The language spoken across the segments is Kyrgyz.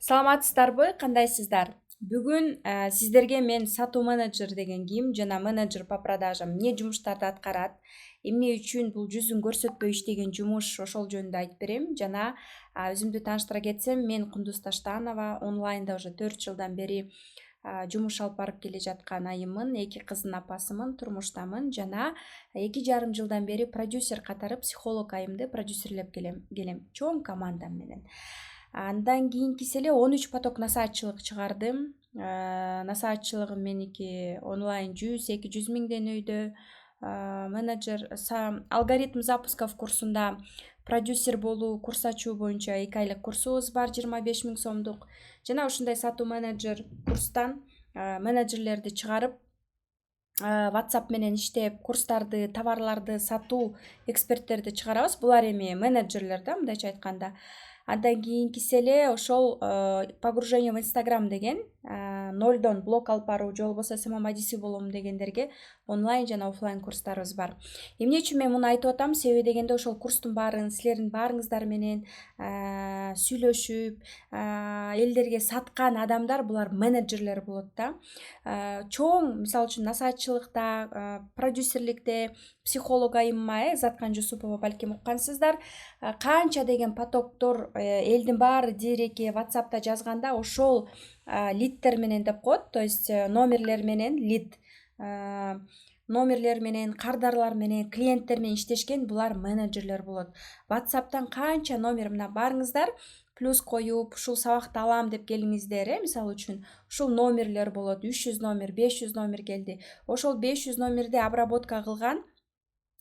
Саламатсыздарбы, кандайсыздар? Бүгүн сиздерге мен сатуу менеджер деген ким жана менеджер по продажам эмне жумуштарды аткарат, эмне үчүн бул жүзүн көрсөтпөй иштеген жумуш ошол жөнүндө айтып берем. Жана өзүмдү тааныштыра кетсем, мен Кундуз Таштанова, онлайнда уже 4 жылдан бери жумуш алып барып келе жаткан айыммын, 2 кыздын апасымын, турмуштамын жана 2,5 жылдан бери продюсер катары психолог айымды продюсерлеп келем чоң командам менен. Андан кийинкиси эле 13 поток насаатчылык чыгардым. Насаатчылыгым меники онлайн 100-200 миң денөйдө. Менеджер алгоритм запусков курсунда продюсер болуу, курс ачуу боюнча 2 айлык курсубуз бар, 25 миң сомдук. Жана ушундай сатуу менеджер курстан менеджерлерди чыгарып, WhatsApp менен иштеп, курстарды, товарларды сатуу эксперттерди чыгарабыз. Булар эми менеджерлер да, мындайча айтканда. Андан кийинкиси эле ошол погружение в Instagram деген нолдон блог алып баруу же болбосо SMM адиси болом дегендерге онлайн жана офлайн курстарыбыз бар. Эмне үчүн мен муну айтып атам? Себеби дегенде ошол курстун баарын силердин баарыңыздар менен сүйлөшүп, элдерге саткан адамдар булар менеджерлер болот да. Чоң, мисалы үчүн насаатчылыкта, продюсерликте психолог айымма Заткан Жусупова балким уккансыздар. Канча деген потоктор элдин баары дирекке, WhatsApp'та жазганда ошол лидтер менен деп коет, то есть номерлер менен лид, номерлер менен, кардарлар менен, клиенттер менен иштешкен булар менеджерлер болот. WhatsApp'тан канча номер, мына барыңыздар, плюс коюп, ушул сабакты алам деп келиңиздер, мисалы үчүн ушул номерлер болот, 300 номер, 500 номер келди. Ошол 500 номерди обработка кылган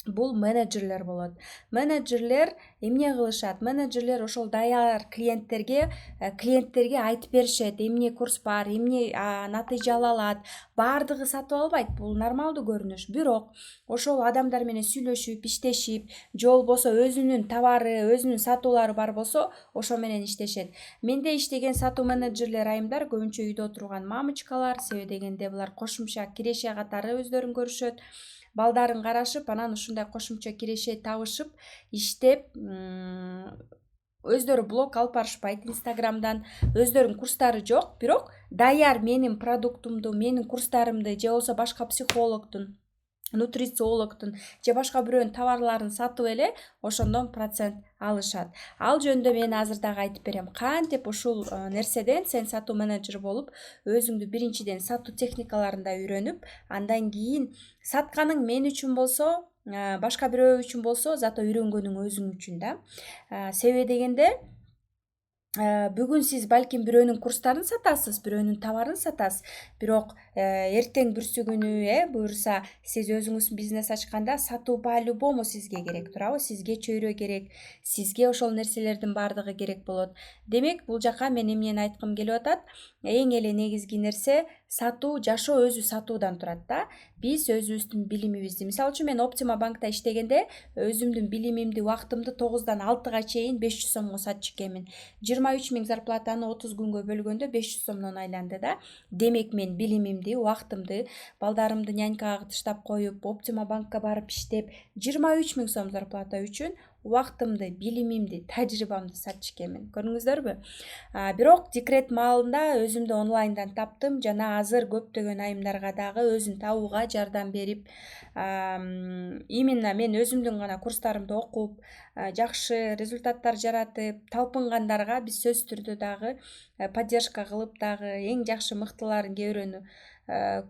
бул менеджерлер болот. Менеджерлер эмне кылышат? Менеджерлер ошол даяр клиенттерге айтып беришет, эмне курс бар, эмне натыйжа ала алат. Баардыгы сатып албайт, бул нормалдуу көрүнүш. Бирок ошол адамдар менен сүйлөшүп, иштешип, же болбосо өзүнүн товары, өзүнүн сатуулары бар болсо, ошо менен иштешет. Менде иштеген сатуу менеджерлер айымдар көбүнчө үйдө отурган мамочкалар, себеби дегенде булар кошумча киреше катары өздөрүн көрүшөт. Балдарын карашып, анан ушундай кошумча киреше табышып, иштеп, өздөрү блог алып барышпайт Instagram'дан, өздөрүнүн курстары жок, бирок даяр менин продуктумду, менин курстарымды же болбосо башка психологдун, нутрициологдун же башка бирөөнүн товарларын сатып эле ошондон процент алышат. Ал жөнүндө мен азыр дагы айтып берем. Кантип ушул нерседен сен сатуу менеджер болуп, өзүңдү биринчиден сатуу техникаларын да үйрөнүп, андан кийин сатканың мен үчүн болсо, башка бирөө үчүн болсо, зато үйрөнгөнүң өзүң үчүн да. Себеби дегенде бүгүн сиз балким бирөөнүн курстарын сатасыз, бирөөнүн товарын сатасыз, бирок эртең бүрсү күнү буюрса сиз өзүңүз бизнес ачканда сатуу по-любому сизге керек, туурабы? Сизге чөйрө керек, сизге ошол нерселердин баардыгы керек болот. Демек, бул жака мен эмнени айткым келип атат? Эң эле негизги нерсе сатуу, жашоо өзү сатуудан турат да. Биз өзүбүздүн билимибизди, мисалы үчүн мен Optima банкта иштегенде өзүмдүн билимимди, убактымды 9-дан 6-га чейин 500 сомго сатчу экенмин. 23 миң зарплатаны 30 күнгө бөлгөндө 500 сомдон айланды да. Демек мен билимимди, убактымды, балдарымды нянькага таштап коюп, Optima банкка барып иштеп, 23 миң сом зарплата үчүн убактымды, билимимди, тажрыйбамды сатчу экенмин. Көрдүңүздөрбү? Бирок декрет маалында өзүмдү онлайндан таптым жана азыр көптөгөн айымдарга дагы өзүн табууга жардам берип, именно мен өзүмдүн гана курстарымды окуп, жакшы результаттар жаратып, талпынгандарга биз сөзсүз түрдө дагы поддержка кылып дагы эң жакшы мыктыларын кээ бирөөнү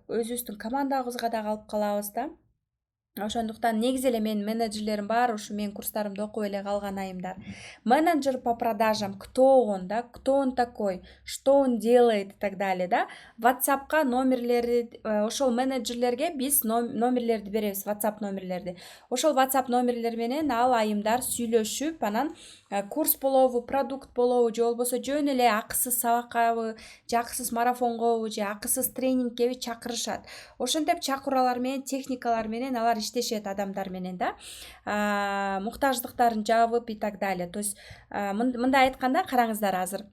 өзүбүздүн командабызга дагы алып калабыз да. Ошондуктан негизи эле менин менеджерлерим баары ушу менин курстарымды окуп эле калган айымдар. Менеджер по продажам, кто он, да, кто он такой, что он делает и так далее, да. WhatsApp'ка номерлери, ошол менеджерлерге биз номерлерди беребиз, WhatsApp номерлерди. Ошол WhatsApp номерлер менен ал айымдар сүйлөшүп, анан курс болобу, продукт болобу, же болбосо жөн эле акысыз сабаккабы, же акысыз марафонгобу, же акысыз тренингкеби чакырышат. Ошентип чакыруулар менен, техникалар менен алар иштешет адамдар менен да. Муктаждыктарын жабып и так далее. То есть мындай айтканда, караңыздар азыр.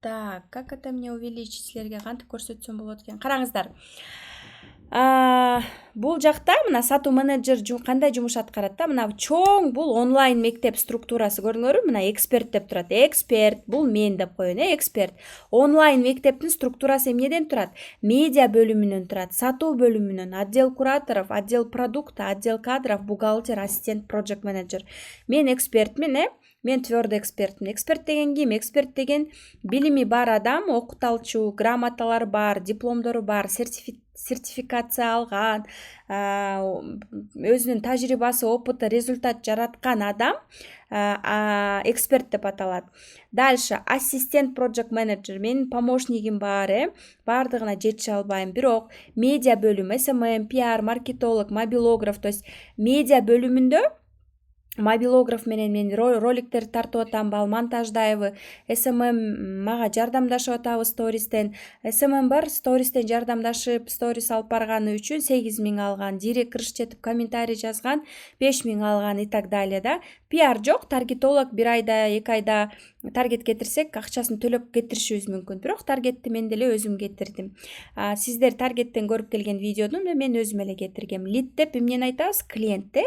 Так, как это мне увеличить силерге кантип көрсөтсөм болот экен? Караңыздар. Бул жакта мына сатуу менеджер кандай жумуш аткарат да, мына чоң бул онлайн мектеп структурасы көрдүңөрбү, мына эксперт деп турат. Эксперт бул мен деп коеюн, эксперт. Онлайн мектептин структурасы эмнеден турат? Медиа бөлүмүнөн турат, сатуу бөлүмүнөн, отдел кураторов, отдел продукта, отдел кадров, бухгалтер, ассистент, project менеджер. Мен экспертмин, мен твердо экспертмин. Эксперт деген ким? Эксперт деген билими бар адам, окуталчу, грамоталары бар, дипломдору бар, сертификация алган, өзүнүн тажрыйбасы, опыты, результат жараткан адам эксперт деп аталат. Дальше ассистент, project менеджер. Менин помощнигим бар, бардыгына жетише албайм. Бирок медиа бөлүм, SMM, PR, маркетолог, мобилограф, то есть медиа бөлүмүндө мобилограф менен мен роликтерди тартып атам, ал монтаждайбы. SMM мага жардамдашып атабы стористен. SMM бар, стористен жардамдашып, сторис алып барганы үчүн 8.000 алган, директ кырыш жетип комментарий жазган 5.000 алган и так далее да. PR жок, таргетолог 1 айда, 2 айда таргет кетирсек, акчасын төлөп кетиришибиз мүмкүн. Бирок таргетти мен деле өзүм кетирдим. Сиздер таргеттен көрүп келген видеону мен өзүм эле кетиргем. Лид деп эмнени айтабыз? Клиент.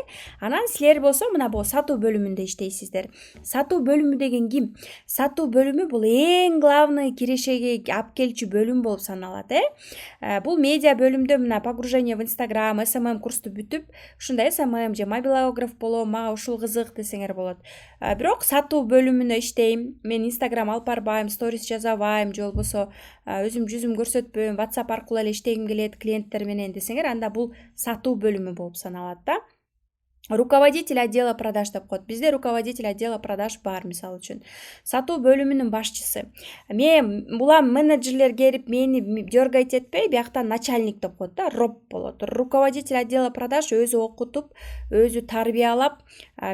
Анан силер болсо мына бул сатуу бөлүмүндө иштейсиздер. Сатуу бөлүмү деген ким? Сатуу бөлүмү бул эң главный кирешеге алып келчү бөлүм болуп саналат, Бул медиа бөлүмдө мына погружение в Instagram, SMM курсту бүтүп, ушундай SMM же мобилограф болом, мага ушул кызык десеңер болот. Бирок сатуу бөлүмүндө иштейм. Мен Instagram алып барбайм, сторис жазабайм, же болбосо өзүм жүзүм көрсөтпөйм, WhatsApp аркылуу эле иштегим келет клиенттер менен десеңер, анда бул сатуу бөлүмү болуп саналат да. Руководитель отдела продаж деп коет. Бизде руководитель отдела продаж бар, мисалы үчүн. Сатуу бөлүмүнүн башчысы. Мен булам менеджерлер келип мени дергать этпей, бияктан начальник деп коет да, роб болот. Руководитель отдела продаж өзү окутуп, өзү тарбиялап,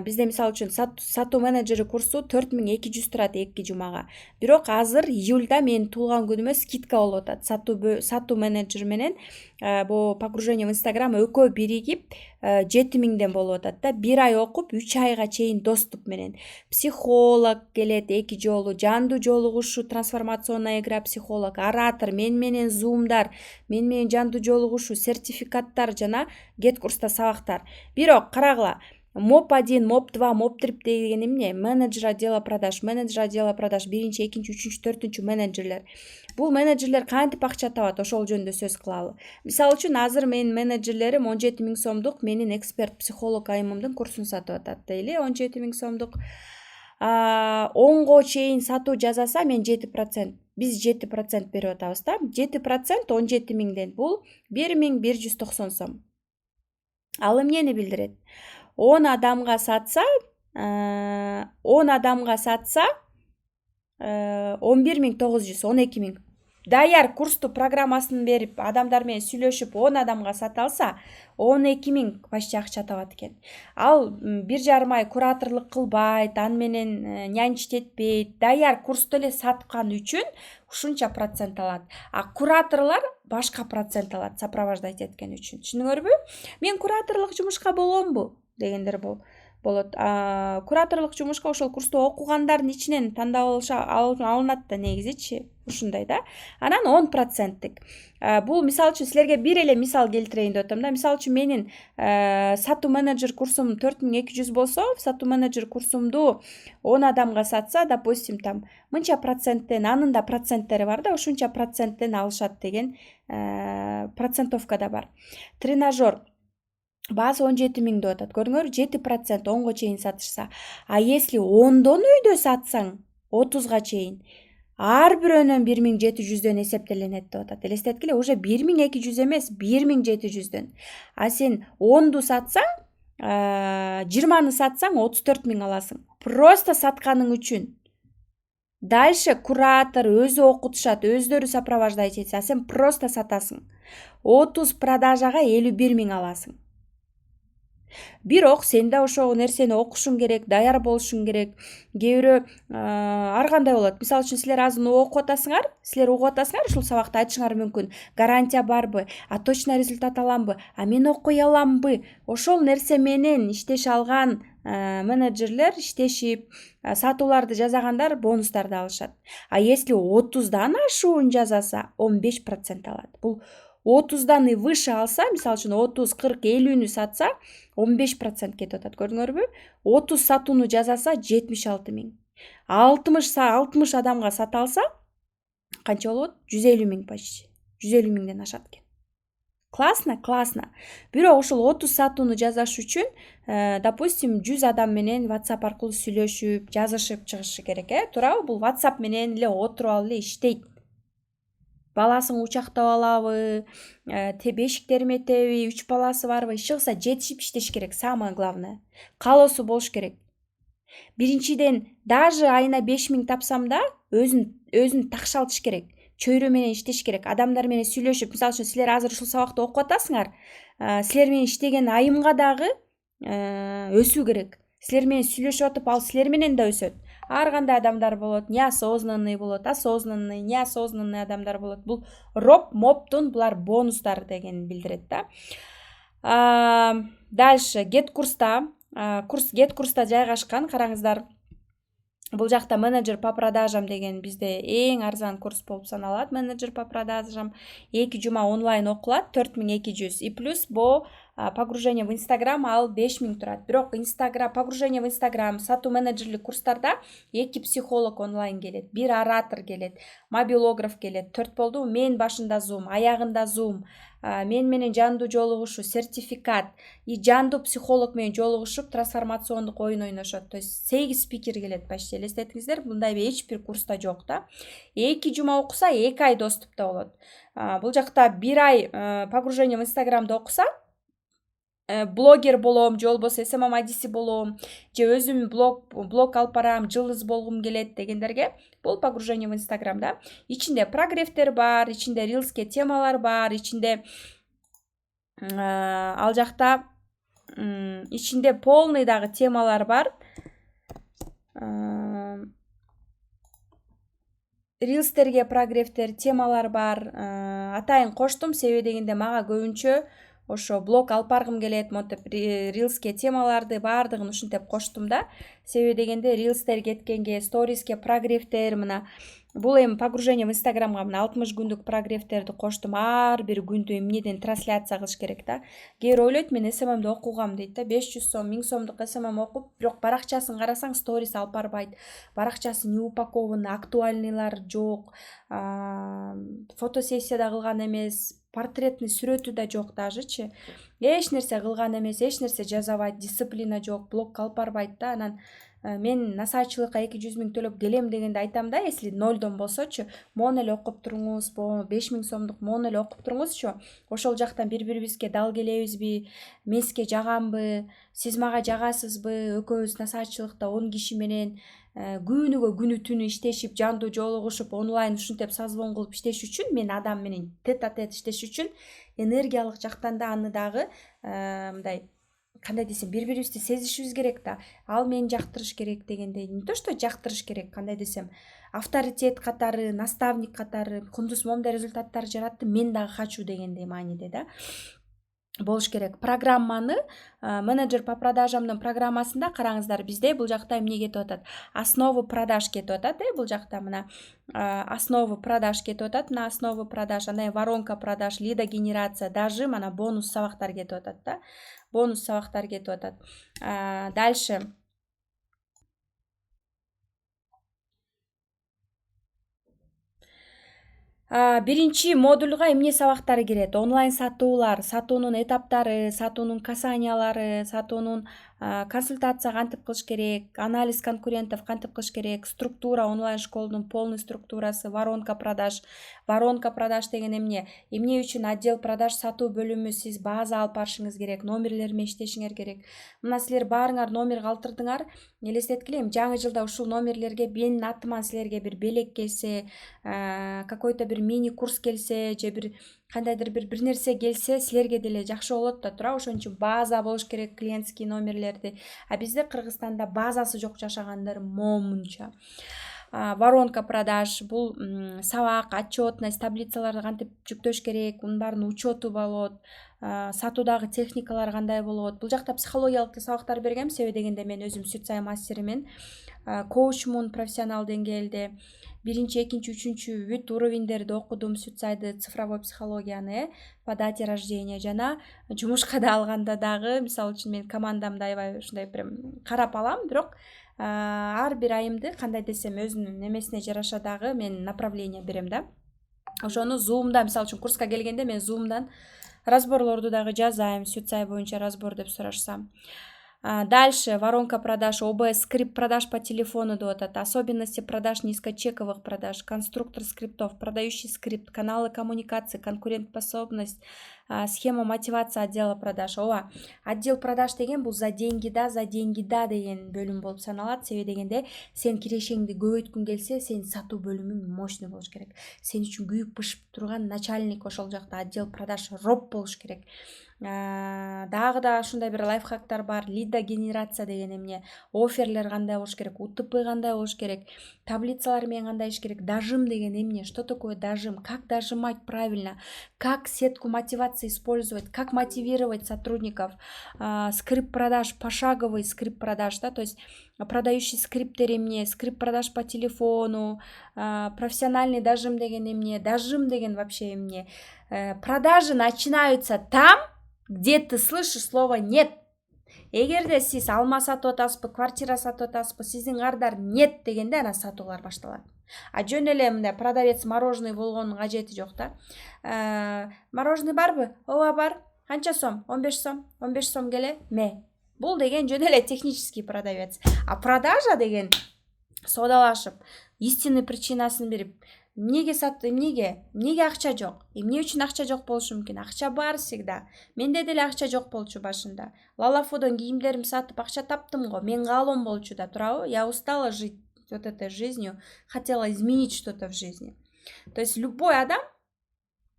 бизде мисалы үчүн сатуу менеджери курсу 4200 турат 2 жумага. Бирок азыр июльда менин туулган күнүмө скидка болуп атат. Сатуу менеджер менен бу погружение в Instagram экөө биригип 7000ден болуп атат да. 1 ай окуп 3 айга чейин доступ менен. Психолог келет 2 жолу, жандуу жолугушуу, трансформационная игра психолог, оратор, мен менен зумдар, мен менен жандуу жолугушуу, сертификаттар жана get курста сабактар. Бирок карагыла, МОП 1, МОП 2, МОП 3 деген эмне? Менеджер отдела продаж, 1-2, 3, 4 менеджерлер. Бул менеджерлер кантип акча табат? Ошол жөнүндө сөз кылалы. Мисалы үчүн азыр менин менеджерлерим 17.000 сомдук менин эксперт психолог айымымдын курсун сатып атат дейли. 17.000 сомдук. 10го чейин сатуу жасаса мен 7%. Биз 7% берип атабыз да. 7% 17.000ден бул 1190 сом. Ал эмнени билдирет? 10 адамга сатса 11.900, 12.000. Даяр курсту программасын берип, адамдар менен сүйлөшүп 10 адамга сата алса, 12.000 почти акча табат экен. Ал 1,5 ай кураторлук кылбайт, аны менен нянчтетпейт, даяр курсту эле саткан үчүн ушунча процент алат. Кураторлор башка процент алат, сопровождать эткен үчүн. Түшүнүңөрбү? Мен кураторлук жумушка боломбу дегендер болот. Кураторлук жумушка ошол курсту окугандардын ичинен тандап алынат да негизичи. Ушундай да. Анан 10%тик. Бул мисалы үчүн силерге бир эле мисал келтирейин деп атам да. Мисалы үчүн менин сатуу менеджер курсум 4200 болсо, сатуу менеджер курсумду 10 адамга сатса, допустим, там мынча проценттен, анын да проценттери бар да, ушунча проценттен алышат деген процентовка да бар. Тренажер баасы 17.000 деп атат. Көрдүңөр, 7% 10го чейин сатышса. Если 10дон үйдө сатсаң 30га чейин, ар бирөөнөн 1700дөн эсептеленет деп атат. Элестеткиле, уже 1200 эмес, 1700дөн. Сен 10ду сатсаң, 20-ны сатсаң 34.000 аласың. Просто сатканың үчүн. Дальше куратор өзү окутушат, өздөрү сопровождать этсе, сен просто сатасың. 30 продажага 51.000 аласың. Бирок сен да ошол нерсени окушуң керек, даяр болушуң керек. Кээ бирөө ар кандай болот. Мисалы үчүн силер азыр угуп атасыңар, ушул сабакты айтышыңар мүмкүн. Гарантия барбы? Точно результат аламбы? Мен окуй аламбы? Ошол нерсе менен иштеше алган менеджерлер иштешип, сатууларды жасагандар бонустарды алышат. Если 30дан ашуун жасаса, 15% алат. Бул 30-дан и выше алса, мисалы үчүн 30, 40, 50-нү сатса 15% кетип атат, көрдүңөрбү? 30 сатууну жасаса 76 000. 60 адамга сата алса канча болот? 150 000 почти. 150 000ден ашат экен. Классно. Бирок ошол 30 сатууну жасаш үчүн, допустим, 100 адам менен WhatsApp аркылуу сүйлөшүп, жазышып чыгышы керек, туурабы? Бул WhatsApp менен эле отуруп алып эле иштейт. Баласын учактап алабы, бешик терметеби, 3 баласы барбы, иши кылса жетишип иштеш керек, самое главное. Каалоосу болуш керек. Биринчиден, даже айына 5 000 тапсам да, өзүн такшалтыш керек. Чөйрө менен иштеш керек. Адамдар менен сүйлөшүп, мисалы үчүн силер азыр ушул сабакты окуп атасыңар. Силер менен иштеген айымга дагы өсүү керек. Силер менен сүйлөшүп атып, ал силер менен да өсөт. Ар кандай адамдар болот, неосознанный болот, осознанный, неосознанный адамдар болот. Бул моптун булар бонустары деген билдирет да. Дальше GetCourse'та, GetCourse'та жайгашкан, караңыздар. Бул жакта менеджер по продажам деген бизде эң арзан курс болуп саналат. Менеджер по продажам 2 жума онлайн окулат, 4200. И плюс погружение в Instagram ал 5000 турат. Бирок погружение в Instagram, сатуу менеджерлик курстарда 2 психолог онлайн келет, 1 оратор келет, мобилограф келет. 4 болду. Мен башында Zoom, аягында Zoom, мен менен жандуу жолугушуу, сертификат и жандуу психолог менен жолугушуп трансформациондук оюн ойношот. То есть 8 спикер келет почти. Элестетиңиздер, мындай эч бир курста жок да. 2 жума окуса 2 ай доступта болот. Бул жакта 1 ай погружение в Instagram'да окуса, блогер болом, же болбосо SMM адиси болом, же өзүм блог алып барам, жылдыз болгум келет дегендерге бул погружение в Instagram да. Ичинде прогревтер бар, ичинде рилске темалар бар, ичинде ал жакта ичинде полный дагы темалар бар. Рилстерге прогревтер темалар бар. Атайын коштум, себеби дегенде мага көбүнчө ошо блог алып баргым келет, монтип рилске темаларды баардыгын ушинтип коштум да. Себеби дегенде рилстер кеткенге, сториске прогревтер, мына бул эми погружение в Instagramга мына 60 күндүк прогревтерди коштум. Ар бир күндү эмнеден трансляция кылыш керек да. Кээ бир ойлойт, мен SMM'ди окугам дейт да. 500 сом, 1000 сомдук SMM окуп, бирок баракчасын карасаң сторис алып барбайт. Баракчасы не упакован, актуальныйлар жок. Фотосессияда кылган эмес, портретный сүрөтү да жок дажычы. Эч нерсе кылган эмес, эч нерсе жазабайт, дисциплина жок, блог алып барбайт да. Анан мен насаатчылыкка 200 000 төлөп келем дегенде айтам да, если нолдон болсочу, мону эле окуп туруңуз, 5000 сомдук мону эле окуп туруңузчу. Ошол жактан бири-бирибизге дал келебизби, мен сизге жагамбы, сиз мага жагасызбы, экөөбүз насаатчылыкта 10 киши менен күнүгө күнү түнү иштешип, жандуу жолугушуп, онлайн ушинтип созвон кылып иштеш үчүн, мен адам менен тет-а-тет иштеш үчүн энергиялык жактан да аны дагы мындай, кандай десем, бири-бирибизди сезишибиз керек да. Ал мени жактырыш керек дегендей, не то что жактырыш керек, кандай десем, авторитет катары, наставник катары, кундуз момундай результаттар жаратты, мен дагы хочу дегендей мааниде да болуш керек. Программаны, менеджер по продажамдын программасында караңыздар, бизде бул жакта эмне кетип атат? Основы продаж кетип атат, бул жакта мына основы продаж кетип атат, мына основы продаж, анан воронка продаж, лидогенерация, даже мана бонус сабактар кетип атат да. Бонус сабактар кетип атат. Дальше биринчи модульга эмне сабактары кирет? Онлайн сатуулар, сатуунун этаптары, сатуунун касаниялары, сатуунун консультация кантип кылыш керек, анализ конкурентов кантип кылыш керек, структура, онлайн школдун полный структурасы, воронка продаж. Воронка продаж деген эмне? Эмне үчүн отдел продаж сатуу бөлүмү, сиз база алып барышыңыз керек, номерлер менен иштешиңер керек. Мына силер баарыңар номер калтырдыңар. Элестеткиле, жаңы жылда ушул номерлерге менин атыман силерге бир белек келсе, какой-то бир мини курс келсе, же бир кандайдыр бир нерсе келсе, силерге деле жакшы болот да, туура. Ошон үчүн база болуш керек, клиентский номерлерди. Бизде Кыргызстанда базасы жок жашагандар момунча. Воронка продаж, бул сабак, отчетность, таблицаларды кантип жүктөш керек, мунун баарынын учету болот, сатуудагы техникалар кандай болот. Бул жакта психологиялык сабактар бергем, себеби дегенде мен өзүм сүт сай мастеримин. коучмун профессионал деңгээлде. Биринчи, экинчи, үчүнчү бүт уровеньдерди окудум, сүтсайды, цифровой психологияны, по дате рождения жана жумушка да алганда дагы, мисалы үчүн мен командамды аябай ушундай прям карап алам, бирок ар бир айымды кандай десем өзүнүн немесине жараша дагы мен направление берем да. Ошону Zoom'да, мисалы үчүн курска келгенде мен Zoom'дан разборлорду дагы жазайм, сүтсай боюнча разбор деп сурашсам. Дальше воронка продаж, ОБС, скрипт продаж по телефону деп атат, особенности продаж низкочековых продаж, конструктор скриптов, продающий скрипт, каналы коммуникации, конкурентоспособность, схема мотивации отдела продаж. Ооба, отдел продаж деген бул за деньги да деген бөлүм болуп саналат. Себеби дегенде сен кирешеңди көбөйткүң келсе, сен сатуу бөлүмүң мощный болуш керек. Сен үчүн күйүп пышып турган начальник ошол жакта, отдел продаж роб болуш керек. Дагы да ушундай бир лайфхактар бар. Лида генерация деген эмне, оферлер кандай болуш керек, УТП кандай болуш керек, таблицалар менен кандай иш керек, дажим деген эмне, что такое дажим, как дажимать правильно, как сетку мотивации использовать, как мотивировать сотрудников, скрипт продаж, пошаговый скрипт продаж, да, то есть продающий скриптер эмне, скрипт продаж по телефону, профессиональный дажим деген эмне, дажим деген вообще эмне. Продажи начинаются там, где ты слышишь слово «нет». Эгерде сиз алма сатып атасызбы, квартира сатып атасызбы, сиздин кардар нет дегенде ана сатуулар башталат. Жөн эле мындай продавец мороженый болгонун кажети жок да. Мороженый барбы? Ооба бар. Канча сом? 15 сом. 15 сом келе? Ме. Бул деген жөн эле технический продавец. А продажа деген соодалашып, истинный причинасын берип, эмнеге сатты, эмнеге акча жок, эмне үчүн акча жок болушу мүмкүн, акча бар всегда. Менде деле акча жок болчу башында. Лалафудон кийимдеримди сатып акча таптым го, мен каалоом болчу да, туурабы? Я устала жить вот этой жизнью, хотела изменить что-то в жизни. То есть любой адам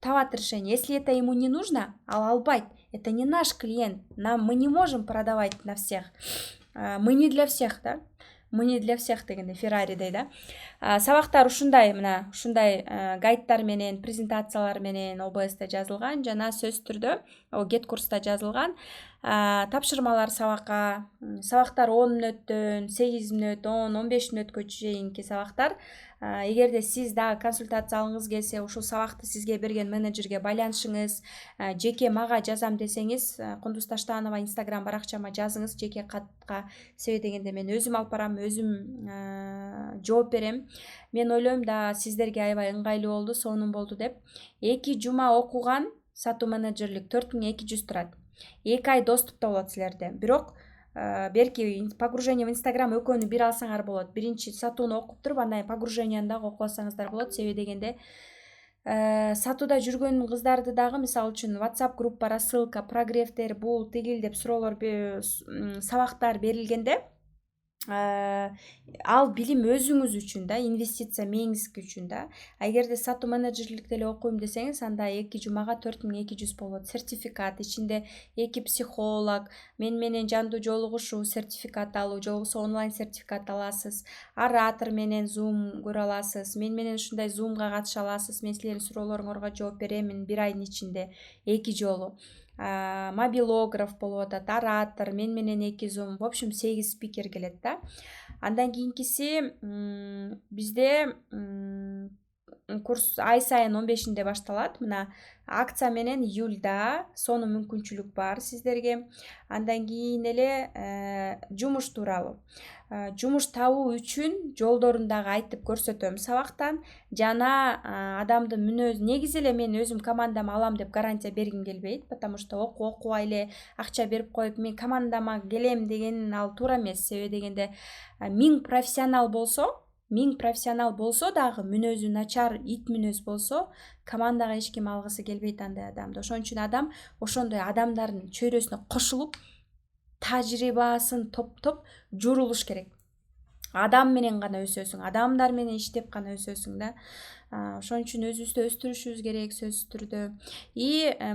табат решение. Если это ему не нужно, ал албайт. Это не наш клиент. Мы не можем продавать на всех. Мы не для всех, да? Мы не для всех дегенде Ферраридей да. Сабактар ушундай гайдтар менен, презентациялар менен ОБСте жазылган, жана сөз түрдө Get курста жазылган. Тапшырмалар сабакка, сабактар 10 мүнөттөн 8 мүнөт, 10-15 мүнөткө чейинки сабактар. Эгерде сиз дагы консультация алгыңыз келсе, ушул сабакты сизге берген менеджерге байланышыңыз, жеке мага жазам десеңиз, Кундуз Таштанова Instagram баракчама жазыңыз жеке катка. Себеби дегенде мен өзүм алып барам, өзүм жооп берем. Мен ойлойм да сиздерге аябай ыңгайлуу болду, сонун болду деп. 2 жума окуган сатуу менеджерлик 4200 турат. 2 ай доступта болот силерде. Бирок берки погружение в Instagram экөөнү бир алсаңар болот. Биринчи сатууну окуп туруп, андан погружениени дагы окуп алсаңыздар болот. Себеби дегенде сатууда жүргөн кыздарды дагы, мисалы үчүн WhatsApp группа, рассылка, прогревтер, бул тигил деп суроолор, сабактар берилгенде, ал билим өзүңүз үчүн да, инвестиция мээңиздики үчүн да. Эгерде сатуу менеджерликти эле окуйм десеңиз, анда 2 жумага 4200 болот. Сертификат ичинде 2 психолог, мен менен жандуу жолугушуу, сертификат алуу, же болбосо онлайн сертификат аласыз. Оратор менен Zoom көрө аласыз. Мен менен ушундай Zoomга катыша аласыз. Мен силердин суроолоруңарга жооп беремин 1 айдын ичинде 2 жолу. Мобилограф болуп атат, оратор, мен менен 2 Zoom, в общем 8 спикер келет да. Андан кийинкиси бизде курс ай сайын 15-inde башталат. Мына акция менен июльда, сону мүмкүнчүлүк бар сиздерге. Андан кийин эле жумуш тууралуу. Жумуш табуу үчүн жолдорун дагы айтып көрсөтөм сабактан. Жана адамдын мүнөзү, негизи эле мен өзүм командама алам деп гарантия бергим келбейт, потому что окубай эле акча берип коюп мен командама келем деген ал туура эмес. Себеби дегенде 1000 профессионал болсо дагы мүнөзү начар, ит мүнөз болсо, командага эч ким алгысы келбейт андай адамды. Ошон үчүн адам ошондой адамдардын чөйрөсүнө кошулуп, тажрыйбасын топтоп журулуш керек. Адам менен гана өсөсүң, адамдар менен иштеп гана өсөсүң да. Ошон үчүн өзүбүздү өстүрүшүбүз керек сөзсүз түрдө.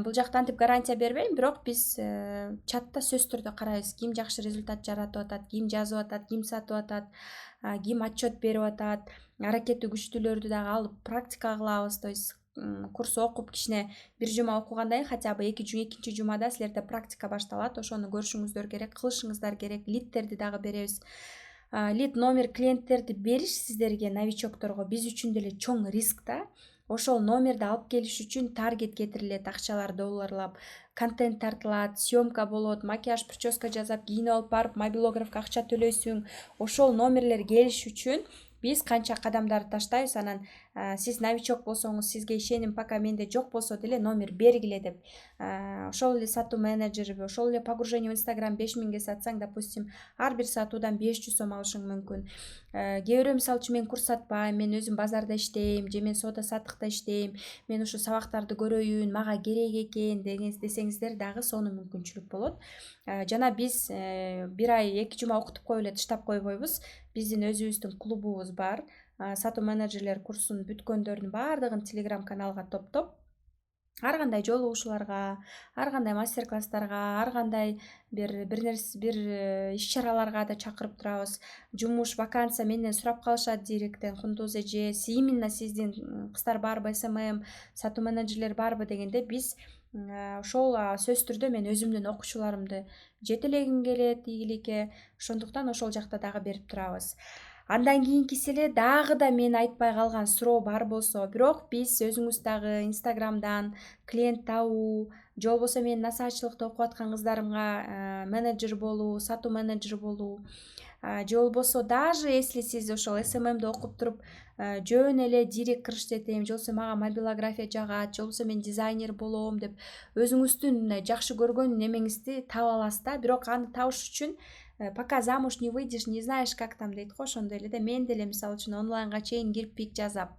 Бул жактан антип гарантия бербейм, бирок биз чатта сөзсүз түрдө карайбыз. Ким жакшы результат жаратып атат, ким жазып атат, ким сатып атат, ким отчет берип атат. Аракети күчтүүлөрдү дагы алып практика кылабыз. То есть курс окуп кичине 1 жума окугандан кийин хотя бы 2-2 жумада силерде практика башталат. Ошону көрүшүңүздөр керек, кылышыңыздар керек. Лидтерди дагы беребиз. лид номер клиенттерди бериш сиздерге новичокторго биз үчүн деле чоң риск да. Ошол номерди алып келиш үчүн таргет кетирилет, акчалар долларлап, контент тартылат, съемка болот, макияж, прическа жасап, кийинип алып барып мобилографка акча төлөйсүң. Ошол номерлер келиш үчүн биз канча кадамдарды таштайбыз. Анан сиз новичок болсоңуз, сизге ишеним пока менде жок болсо деле номер бергиле деп. Ошол эле сатуу менеджери, ошол эле погружение в Инстаграм 5000ге сатсаң, допустим, ар бир сатуудан 500 сом алышың мүмкүн. Кээ бирөө мисалы үчүн мен курс сатпайм, мен өзүм базарда иштейм, же мен соода саттыкта иштейм, мен ушу сабактарды көрөйүн, мага керек экен десеңиздер дагы сонун мүмкүнчүлүк болот. Жана биз бир ай 2 жума окутуп коюп эле таштап койбойбуз. Биздин өзүбүздүн клубубуз бар. Сатуу менеджерлер курсун бүткөндөрдүн баардыгын Telegram каналга топтоп, ар кандай жолугушууларга, ар кандай мастер класстарга, ар кандай бир иш-чараларга да чакырып турабыз. Жумуш, вакансия менден сурап калышат директтен, Кундуз эже, именно сиздин кыздар барбы, СММ, сатуу менеджерлер барбы дегенде биз ошол сөзсүз түрдө мен өзүмдүн окуучуларымды жетелегим келет ийгиликке, ошондуктан ошол жакта дагы берип турабыз. Андан кийинкиси эле дагы да мен айтпай калган суроо бар болсо, бирок биз өзүңүз дагы Инстаграмдан клиент табуу, же болбосо менин насаачылыкты окуп аткан кыздарымга менеджер болуу, сатуу менеджер болуу, же болбосо даже если сиз ошол СММди окуп туруп жөн эле директ кырышты этем, же болбосо мага мобилография жагат, же болбосо мен дизайнер болом деп өзүңүздүн мындай жакшы көргөн немеңизди таба аласыз да. Бирок аны табыш үчүн пока замуж не выйдешь, не знаешь как там дейт го, ошондой эле да. Мен деле мисалы үчүн онлайнга чейин кирпик жасап,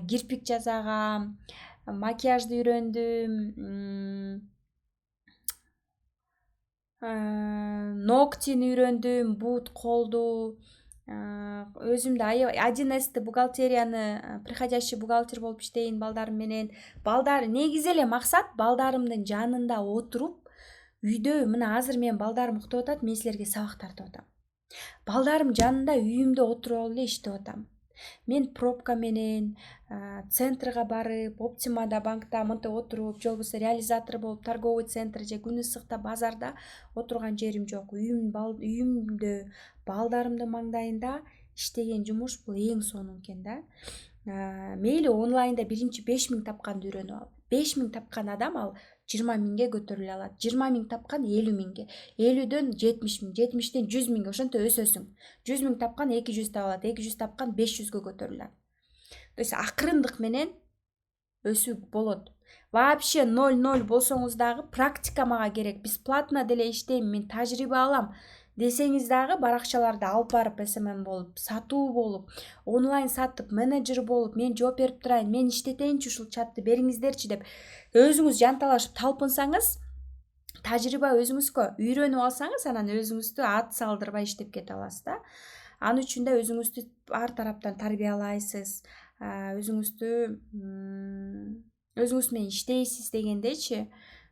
кирпик жасагам, макияжды үйрөндүм, ноктини үйрөндүм, бут, колду. Өзүмдү 1С бухгалтерияны, приходящий бухгалтер болуп иштейин балдарым менен. Негизи эле максат балдарымдын жанында отуруп, үйдө мына азыр менин балдарым уктап атат, мен силерге сабак тартып атам. Балдарым жанында үйүмдө отуруп эле иштеп атам. Мен пробка менен центрга барып, Оптимада, банкта мынтип отуруп, же болбосо реализатор болуп, торговый центр же күн ысыкта базарда отурган жерим жок. Үйүмдө, балдарымдын маңдайында иштеген жумуш бул эң сонун экен да. Мейли онлайнда биринчи 5000 тапканды үйрөнүп ал. 5000 тапкан адам ал 20 миңге көтөрүлө алат. 20 миң тапкан 50 миңге, 50дөн 70 миң, 70ден 100 миңге, ошентип өсөсүң. 100 миң тапкан 200 таба алат, 200 тапкан 500гө көтөрүлөт. То есть акырындык менен өсүү болот. Вообще 0-0 болсоңуз дагы практика мага керек, бесплатно деле иштейм, мен тажрыйба алам десеңиз дагы баракчаларды алып барып СММ болуп, сатуу болуп, онлайн сатып, менеджер болуп, мен жооп берип турайын, мен иштетейинчи ушул чатты бериңиздерчи деп өзүңүз жанталашып талпынсаңыз, тажрыйба өзүңүзгө үйрөнүп алсаңыз, анан өзүңүздү ат салдырбай иштеп кете аласыз да. Анын үчүн да өзүңүздү ар тараптан тарбиялайсыз, өзүңүз менен иштейсиз дегендейчи.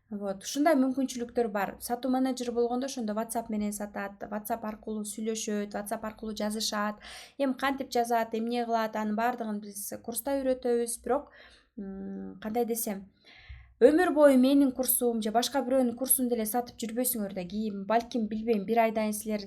Вот, ушундай мүмкүнчүлүктөр бар. Сатуу менеджер болгондо ошондо WhatsApp менен сатат, WhatsApp аркылуу сүйлөшөт, WhatsApp аркылуу жазышат. Эми кантип жазат, эмне кылат, анын баардыгын биз курста үйрөтөбүз. Бирок кандай десем, өмүр бою менин курсум же башка бирөөнүн курсун деле сатып жүрбөйсүңөр да, кийин балким билбейм, бир айдан силер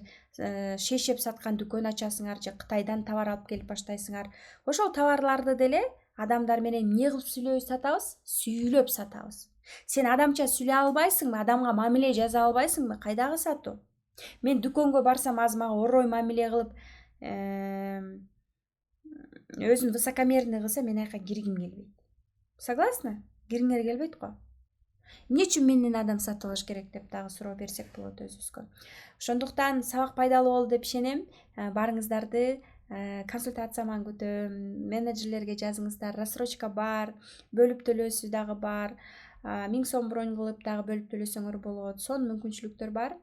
шейшеп саткан дүкөн ачасыңар же Кытайдан товар алып келип баштайсыңар. Ошол товарларды деле адамдар менен эмне кылып сатабыз? Сүйлөп сатабыз. Сен адамча сүйлөй албайсыңбы? Адамга мамиле жаза албайсыңбы? Кайдагы сатуу? Мен дүкөнгө барсам азыр мага орой мамиле кылып, өзүн высокомерный кылса, мен аяка киргим келбейт. Согласна? Киргиңер келбейт го? Эмне үчүн менден адам сатып алыш керек деп дагы суроо берсек болот өзүбүзгө. Ошондуктан сабак пайдалуу болду деп ишенем. Барыңыздарды консультацияман күтөм. Менеджерлерге жазыңыздар, рассрочка бар, бөлүп төлөөсү дагы бар. 1000 сом бронь кылып дагы бөлүп төлөсөңөр болот. Сонун мүмкүнчүлүктөр бар.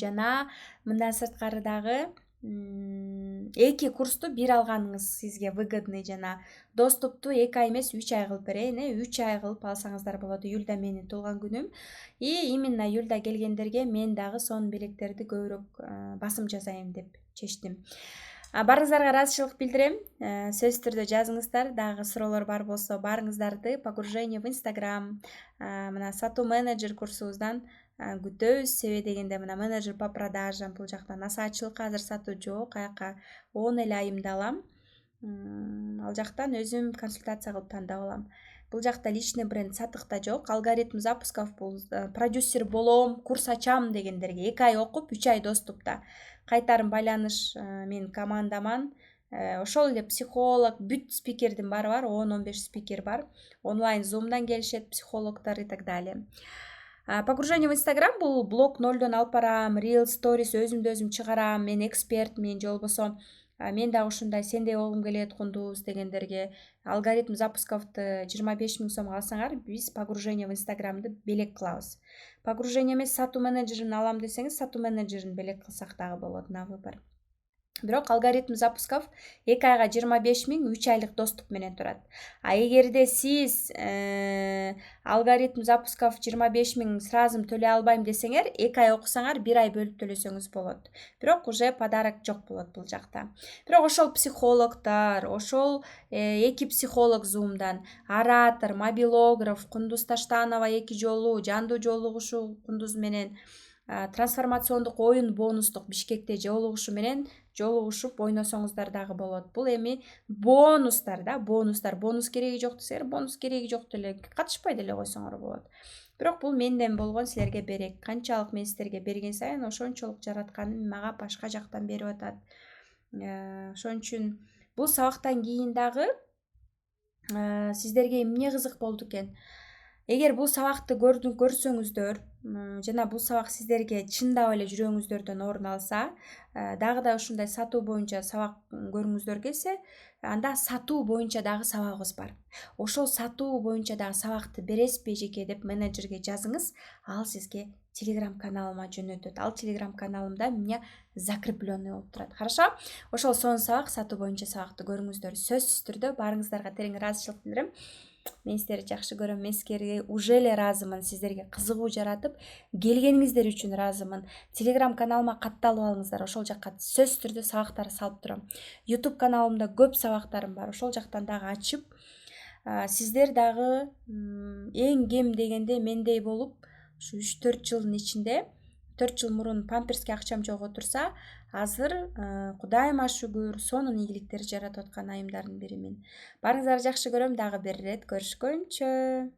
Жана мындан сырткары дагы 2 курсту бир алганыңыз сизге выгодный, жана доступту 2 ай эмес 3 ай кылып берейин. 3 ай кылып алсаңыздар болот. Июлда менин туулган күнүм. И именно июлда келгендерге мен дагы сонун белектерди көбүрөөк басым жасайм деп чечтим. Барыңыздарга ыраазычылык билдирем. Сөзсүз түрдө жазыңыздар. Дагы суроолор бар болсо барыңыздарды погружение в Инстаграм, мына сатуу менеджер курсубуздан күтөбүз. Себеби дегенде мына менеджер по продажам бул жакта насаачылыкка азыр сатуу жок, аяка 10 эле айымды алам. Ал жактан өзүм консультация кылып тандап алам. Бул жакта личный бренд сатыкта жок. Алгоритм запусков бул продюсер болом, курс ачам дегендерге 2 ай окуп 3 ай доступта. Кайтарым байланыш менин командаман. Ошол эле психолог, бүт спикердин баары бар, 10-15 спикер бар. Онлайн зумдан келишет психологдор и так далее. Погружение в Инстаграм бул блог нолдон алып барам, Reels, Stories өзүмдү өзүм чыгарам, мен экспертмин же болбосо мен дагы ушундай сендей болгум келет кундуз дегендерге алгоритм запусковду 25 000 сомго алсаңар, биз погружение в Инстаграмды белек кылабыз. Погружение эмес, сатуу менеджерин алам десеңиз, сатуу менеджерин белек кылсак дагы болот, на выбор. Бирок алгоритм запусков 2 айга 25 000 3 айлык доступ менен турат. Эгерде сиз алгоритм запусков 25 000 сразу төлөй албайм десеңер, 2 ай окусаңар 1 ай бөлүп төлөсөңүз болот. Бирок уже подарок жок болот бул жакта. Бирок ошол психологдор, ошол 2 психолог зумдан, оратор, мобилограф, Кундуз Таштанова 2 жолу жандуу жолугушуу кундуз менен, трансформациондук оюн бонустук Бишкекте жолугушуп ойносоңуздар дагы болот. Бул эми бонустар да, бонустар. Бонус кереги жок десеңер, бонус кереги жок деле катышпай деле койсоңор болот. Бирок бул менден болгон силерге берек. Канчалык мен силерге берген сайын ошончолук жаратканым мага башка жактан берип атат. Ошон үчүн бул сабактан кийин дагы сиздерге эмне кызык болду экен? Эгер бул сабакты көрсөңүздөр, жана бул сабак сиздерге чындап эле жүрөгүңүздөрдөн орун алса, дагы да ушундай сатуу боюнча сабак көргүңүздөр келсе, анда сатуу боюнча дагы сабагыбыз бар. Ошол сатуу боюнча дагы сабакты бересизби эжеке деп менеджерге жазыңыз, ал сизге Telegram каналыма жөнөтөт. Ал Telegram каналымда у меня закрепленный болуп турат. Хорошо? Ошол сонун сабак, сатуу боюнча сабакты көрүңүздөр. Сөзсүз түрдө баарыңыздарга терең ыраазычылык билдирем. Мен сиздерди жакшы көрөм, мен силерге уже эле ыраазымын, сиздерге кызыгуу жаратып келгениңиздер үчүн ыраазымын. Telegram каналыма катталып алыңыздар, ошол жакка сөзсүз түрдө сабактар салып турам. YouTube каналымда көп сабактарым бар, ошол жактан дагы ачып, сиздер дагы эң кем дегенде мендей болуп, ушу 3-4 жылдын ичинде 4 жыл мурун памперске акчам жок отурса, азыр Кудайыма шүгүр сонун ийгиликтер жаратып аткан айымдардын биримин. Баарыңыздарды жакшы көрөм, дагы бир ирет көрүшкөнчө.